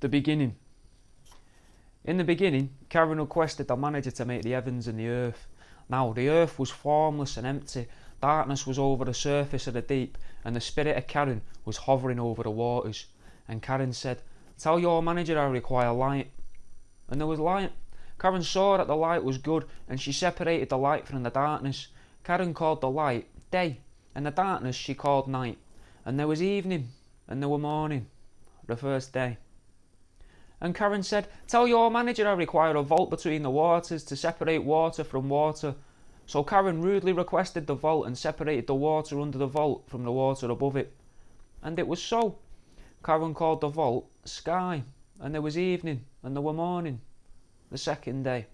The beginning. In the beginning, Karen requested the manager to make the heavens and the earth. Now the earth was formless and empty, darkness was over the surface of the deep, and the spirit of Karen was hovering over the waters. And Karen said, "Tell your manager I require light." And there was light. Karen saw that the light was good, and she separated the light from the darkness. Karen called the light day, and the darkness she called night. And there was evening, and there were morning, the first day. And Karen said, "Tell your manager I require a vault between the waters to separate water from water." So Karen rudely requested the vault and separated the water under the vault from the water above it. And it was so. Karen called the vault sky, and there was evening, and there were morning, the second day.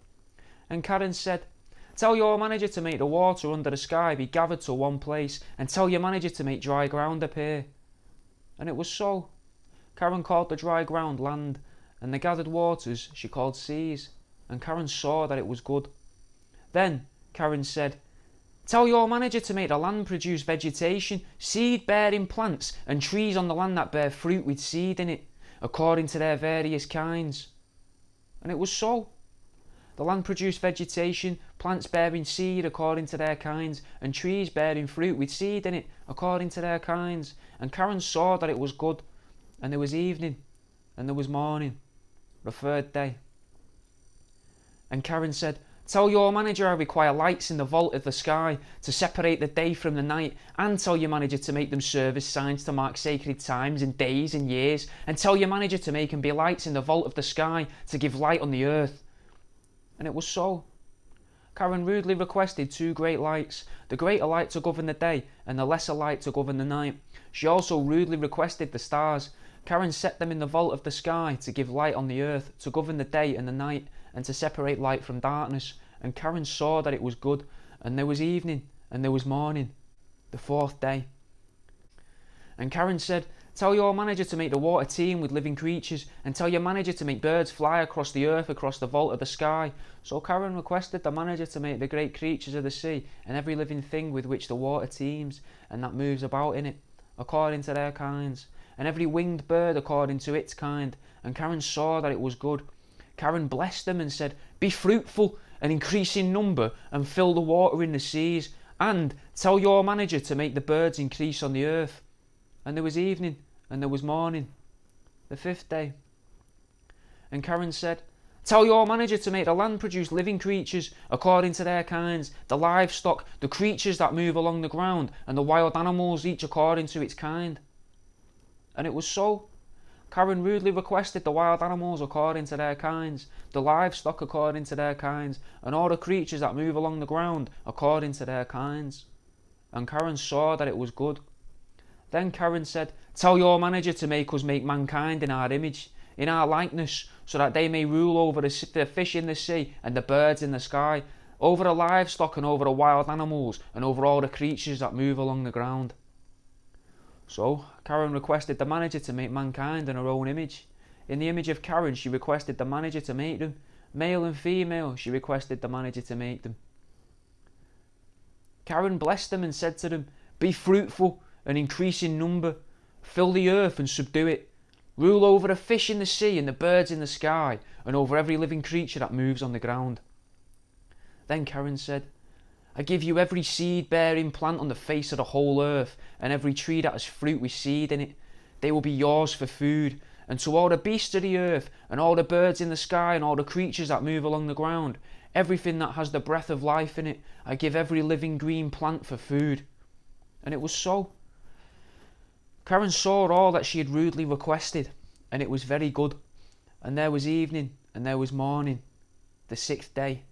And Karen said, "Tell your manager to make the water under the sky be gathered to one place, and tell your manager to make dry ground appear." And it was so. Karen called the dry ground land, and the gathered waters she called seas, and Karen saw that it was good. Then Karen said, "Tell your manager to make the land produce vegetation, seed-bearing plants, and trees on the land that bear fruit with seed in it, according to their various kinds." And it was so. The land produced vegetation, plants bearing seed according to their kinds, and trees bearing fruit with seed in it according to their kinds. And Karen saw that it was good. And there was evening, and there was morning, the third day. And Karen said, "Tell your manager I require lights in the vault of the sky to separate the day from the night, and tell your manager to make them serve as signs to mark sacred times and days and years, and tell your manager to make them be lights in the vault of the sky to give light on the earth." And it was so. Karen rudely requested two great lights, the greater light to govern the day, and the lesser light to govern the night. She also rudely requested the stars. Karen set them in the vault of the sky to give light on the earth, to govern the day and the night, and to separate light from darkness. And Karen saw that it was good. And there was evening, and there was morning, the fourth day. And Karen said, "Tell your manager to make the water teem with living creatures, and tell your manager to make birds fly across the earth across the vault of the sky." So Karen requested the manager to make the great creatures of the sea, and every living thing with which the water teems, and that moves about in it, according to their kinds, and every winged bird according to its kind. And Karen saw that it was good. Karen blessed them and said, "Be fruitful and increase in number, and fill the water in the seas, and tell your manager to make the birds increase on the earth." And there was evening, and there was morning, the fifth day. And Karen said, "Tell your manager to make the land produce living creatures according to their kinds, the livestock, the creatures that move along the ground, and the wild animals, each according to its kind." And it was so. Karen rudely requested the wild animals according to their kinds, the livestock according to their kinds, and all the creatures that move along the ground according to their kinds. And Karen saw that it was good. Then Karen said, "Tell your manager to make us make mankind in our image, in our likeness, so that they may rule over the fish in the sea and the birds in the sky, over the livestock and over the wild animals, and over all the creatures that move along the ground." So Karen requested the manager to make mankind in her own image. In the image of Karen, she requested the manager to make them. Male and female, she requested the manager to make them. Karen blessed them and said to them, "Be fruitful and increase in number. Fill the earth and subdue it. Rule over the fish in the sea and the birds in the sky, and over every living creature that moves on the ground." Then Karen said, "I give you every seed-bearing plant on the face of the whole earth, and every tree that has fruit with seed in it. They will be yours for food. And to all the beasts of the earth, and all the birds in the sky, and all the creatures that move along the ground, everything that has the breath of life in it, I give every living green plant for food." And it was so. Karen saw all that she had rudely requested, and it was very good. And there was evening, and there was morning, the sixth day.